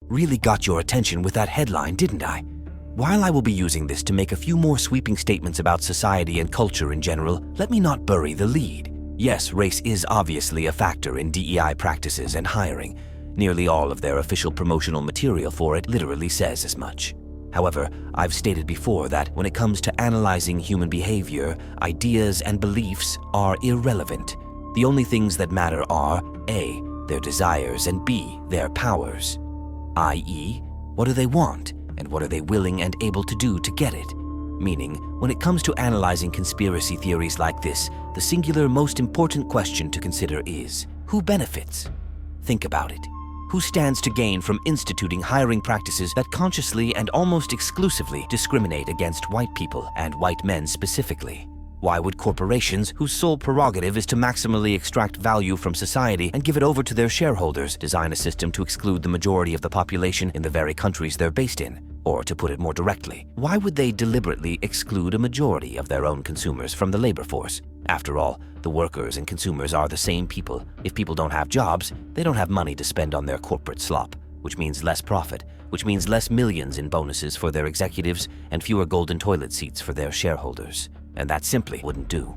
Really got your attention with that headline, didn't I? While I will be using this to make a few more sweeping statements about society and culture in general, let me not bury the lead. Yes, race is obviously a factor in DEI practices and hiring. Nearly all of their official promotional material for it literally says as much. However, I've stated before that when it comes to analyzing human behavior, ideas and beliefs are irrelevant. The only things that matter are A, their desires, and B, their powers. I.e., what do they want, and what are they willing and able to do to get it? Meaning, when it comes to analyzing conspiracy theories like this, the singular most important question to consider is, who benefits? Think about it. Who stands to gain from instituting hiring practices that consciously and almost exclusively discriminate against white people and white men specifically? Why would corporations, whose sole prerogative is to maximally extract value from society and give it over to their shareholders, design a system to exclude the majority of the population in the very countries they're based in? Or to put it more directly, why would they deliberately exclude a majority of their own consumers from the labor force? After all, the workers and consumers are the same people. If people don't have jobs, they don't have money to spend on their corporate slop, which means less profit, which means less millions in bonuses for their executives and fewer golden toilet seats for their shareholders. And that simply wouldn't do.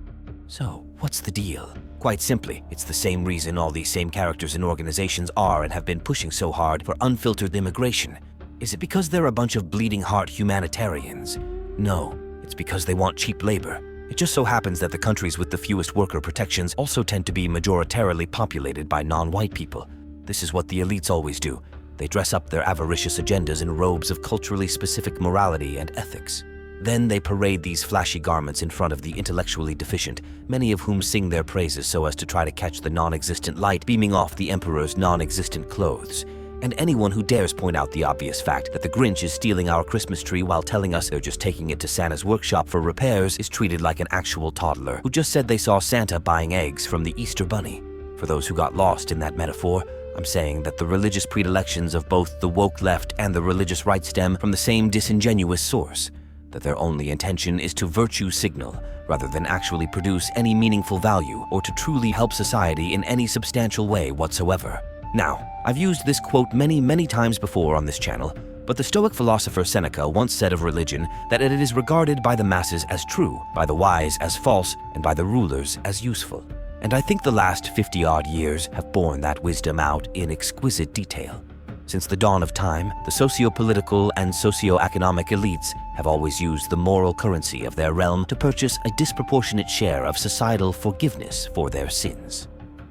So, what's the deal? Quite simply, it's the same reason all these same characters and organizations are and have been pushing so hard for unfiltered immigration. Is it because they're a bunch of bleeding heart humanitarians? No, it's because they want cheap labor. It just so happens that the countries with the fewest worker protections also tend to be majoritarily populated by non-white people. This is what the elites always do. They dress up their avaricious agendas in robes of culturally specific morality and ethics. Then they parade these flashy garments in front of the intellectually deficient, many of whom sing their praises so as to try to catch the non-existent light beaming off the emperor's non-existent clothes. And anyone who dares point out the obvious fact that the Grinch is stealing our Christmas tree while telling us they're just taking it to Santa's workshop for repairs is treated like an actual toddler who just said they saw Santa buying eggs from the Easter Bunny. For those who got lost in that metaphor, I'm saying that the religious predilections of both the woke left and the religious right stem from the same disingenuous source, that their only intention is to virtue signal rather than actually produce any meaningful value or to truly help society in any substantial way whatsoever. Now, I've used this quote many times before on this channel, but the Stoic philosopher Seneca once said of religion that it is regarded by the masses as true, by the wise as false, and by the rulers as useful. And I think the last 50-odd years have borne that wisdom out in exquisite detail. Since the dawn of time, the socio-political and socio-economic elites have always used the moral currency of their realm to purchase a disproportionate share of societal forgiveness for their sins.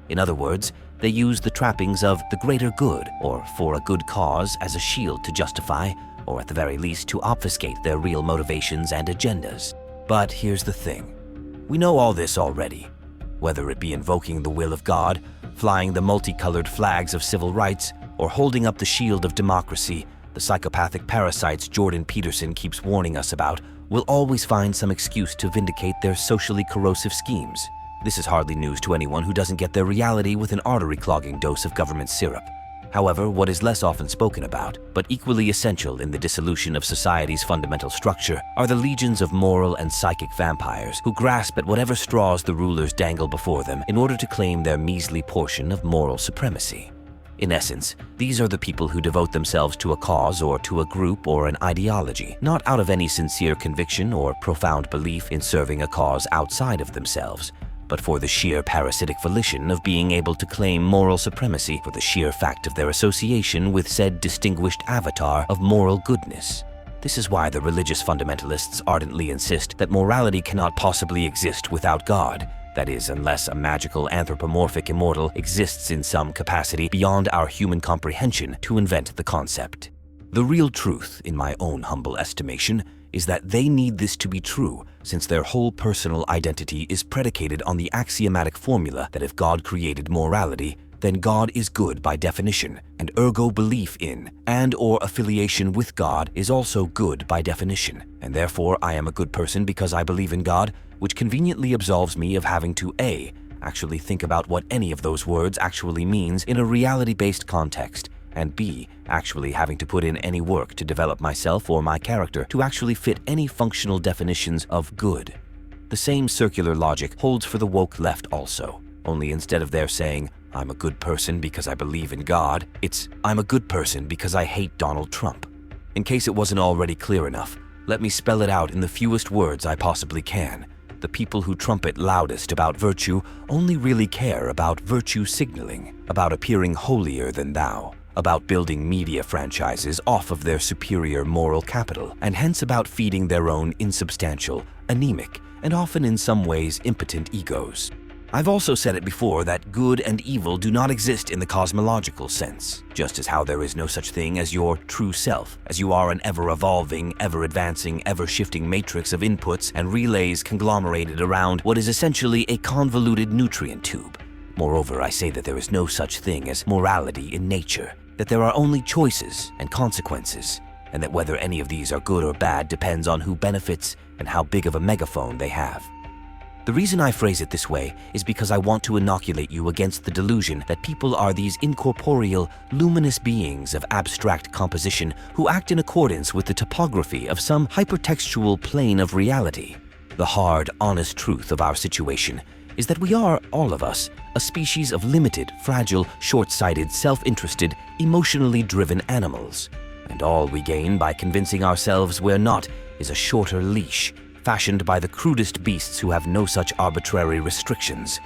In other words, they use the trappings of the greater good or for a good cause as a shield to justify, or at the very least to obfuscate their real motivations and agendas. But here's the thing. We know all this already. Whether it be invoking the will of God, flying the multicolored flags of civil rights, or holding up the shield of democracy, the psychopathic parasites Jordan Peterson keeps warning us about will always find some excuse to vindicate their socially corrosive schemes. This is hardly news to anyone who doesn't get their reality with an artery-clogging dose of government syrup. However, what is less often spoken about, but equally essential in the dissolution of society's fundamental structure, are the legions of moral and psychic vampires who grasp at whatever straws the rulers dangle before them in order to claim their measly portion of moral supremacy. In essence, these are the people who devote themselves to a cause or to a group or an ideology, not out of any sincere conviction or profound belief in serving a cause outside of themselves, but for the sheer parasitic volition of being able to claim moral supremacy for the sheer fact of their association with said distinguished avatar of moral goodness. This is why the religious fundamentalists ardently insist that morality cannot possibly exist without God. That is, unless a magical anthropomorphic immortal exists in some capacity beyond our human comprehension to invent the concept. The real truth, in my own humble estimation, is that they need this to be true, since their whole personal identity is predicated on the axiomatic formula that if God created morality, then God is good by definition, and ergo belief in and/or affiliation with God is also good by definition, and therefore I am a good person because I believe in God, which conveniently absolves me of having to A, actually think about what any of those words actually means in a reality-based context, and B, actually having to put in any work to develop myself or my character to actually fit any functional definitions of good. The same circular logic holds for the woke left also, only instead of their saying, I'm a good person because I believe in God. It's I'm a good person because I hate Donald Trump. In case it wasn't already clear enough, let me spell it out in the fewest words I possibly can. The people who trumpet loudest about virtue only really care about virtue signaling, about appearing holier than thou, about building media franchises off of their superior moral capital, and hence about feeding their own insubstantial, anemic, and often in some ways impotent egos. I've also said it before that good and evil do not exist in the cosmological sense, just as how there is no such thing as your true self, as you are an ever-evolving, ever-advancing, ever-shifting matrix of inputs and relays conglomerated around what is essentially a convoluted nutrient tube. Moreover, I say that there is no such thing as morality in nature, that there are only choices and consequences, and that whether any of these are good or bad depends on who benefits and how big of a megaphone they have. The reason I phrase it this way is because I want to inoculate you against the delusion that people are these incorporeal, luminous beings of abstract composition who act in accordance with the topography of some hypertextual plane of reality. The hard, honest truth of our situation is that we are, all of us, a species of limited, fragile, short-sighted, self-interested, emotionally driven animals. And all we gain by convincing ourselves we're not is a shorter leash, fashioned by the crudest beasts who have no such arbitrary restrictions.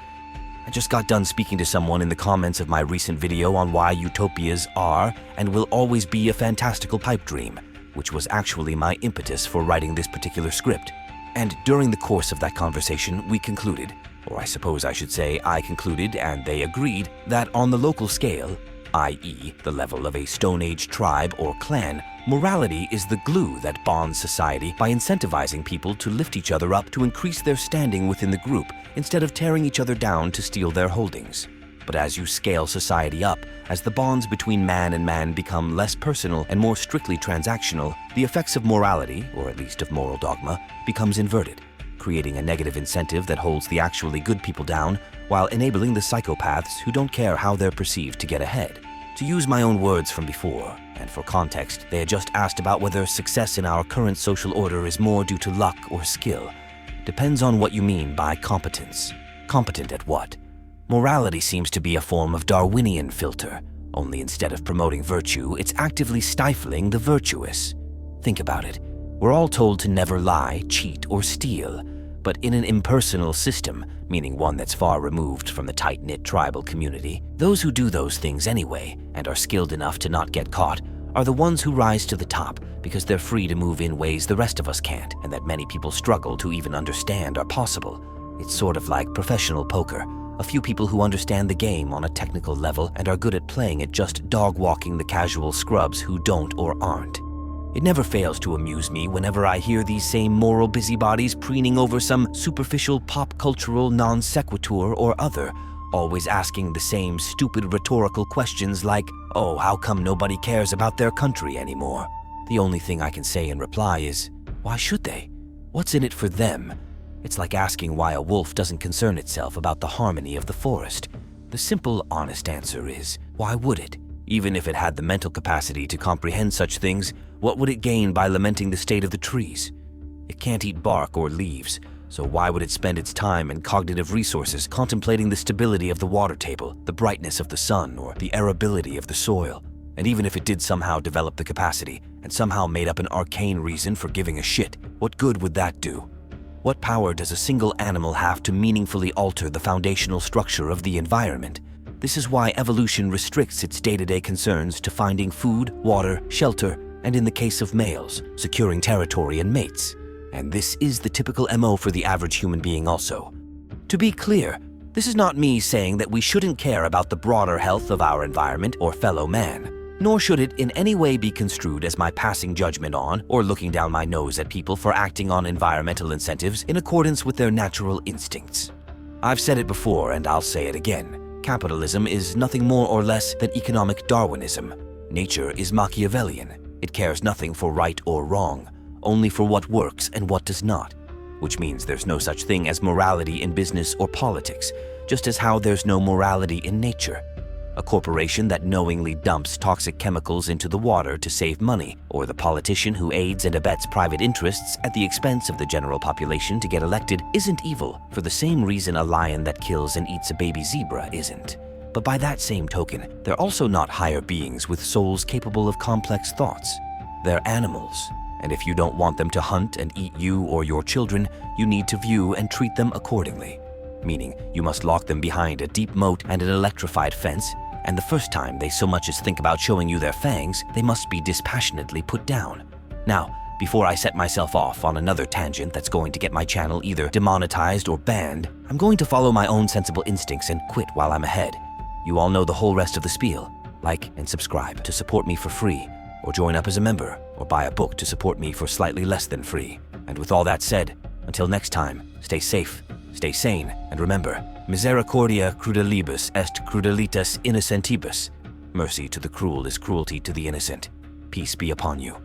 I just got done speaking to someone in the comments of my recent video on why utopias are and will always be a fantastical pipe dream, which was actually my impetus for writing this particular script. And during the course of that conversation, we concluded, or I suppose I should say I concluded and they agreed, that on the local scale, i.e. the level of a Stone Age tribe or clan, morality is the glue that bonds society by incentivizing people to lift each other up to increase their standing within the group instead of tearing each other down to steal their holdings. But as you scale society up, as the bonds between man and man become less personal and more strictly transactional, the effects of morality, or at least of moral dogma, becomes inverted, creating a negative incentive that holds the actually good people down while enabling the psychopaths who don't care how they're perceived to get ahead. To use my own words from before, and for context, they had just asked about whether success in our current social order is more due to luck or skill. Depends on what you mean by competence. Competent at what? Morality seems to be a form of Darwinian filter, only instead of promoting virtue, it's actively stifling the virtuous. Think about it. We're all told to never lie, cheat, or steal. But in an impersonal system, meaning one that's far removed from the tight-knit tribal community, those who do those things anyway, and are skilled enough to not get caught, are the ones who rise to the top because they're free to move in ways the rest of us can't, and that many people struggle to even understand are possible. It's sort of like professional poker. A few people who understand the game on a technical level and are good at playing it just dog-walking the casual scrubs who don't or aren't. It never fails to amuse me whenever I hear these same moral busybodies preening over some superficial pop-cultural non-sequitur or other, always asking the same stupid rhetorical questions like, oh, how come nobody cares about their country anymore? The only thing I can say in reply is, why should they? What's in it for them? It's like asking why a wolf doesn't concern itself about the harmony of the forest. The simple, honest answer is, why would it? Even if it had the mental capacity to comprehend such things, what would it gain by lamenting the state of the trees? It can't eat bark or leaves, so why would it spend its time and cognitive resources contemplating the stability of the water table, the brightness of the sun, or the arability of the soil? And even if it did somehow develop the capacity, and somehow made up an arcane reason for giving a shit, what good would that do? What power does a single animal have to meaningfully alter the foundational structure of the environment? This is why evolution restricts its day-to-day concerns to finding food, water, shelter, and in the case of males, securing territory and mates. And this is the typical MO for the average human being also. To be clear, this is not me saying that we shouldn't care about the broader health of our environment or fellow man, nor should it in any way be construed as my passing judgment on or looking down my nose at people for acting on environmental incentives in accordance with their natural instincts. I've said it before and I'll say it again. Capitalism is nothing more or less than economic Darwinism. Nature is Machiavellian. It cares nothing for right or wrong, only for what works and what does not, which means there's no such thing as morality in business or politics, just as how there's no morality in nature. A corporation that knowingly dumps toxic chemicals into the water to save money, or the politician who aids and abets private interests at the expense of the general population to get elected isn't evil for the same reason a lion that kills and eats a baby zebra isn't. But by that same token, they're also not higher beings with souls capable of complex thoughts. They're animals, and if you don't want them to hunt and eat you or your children, you need to view and treat them accordingly. Meaning, you must lock them behind a deep moat and an electrified fence, and the first time they so much as think about showing you their fangs, they must be dispassionately put down. Now, before I set myself off on another tangent that's going to get my channel either demonetized or banned, I'm going to follow my own sensible instincts and quit while I'm ahead. You all know the whole rest of the spiel. Like and subscribe to support me for free, or join up as a member, or buy a book to support me for slightly less than free. And with all that said, until next time, stay safe, stay sane, and remember, misericordia crudelibus est crudelitas innocentibus. Mercy to the cruel is cruelty to the innocent. Peace be upon you.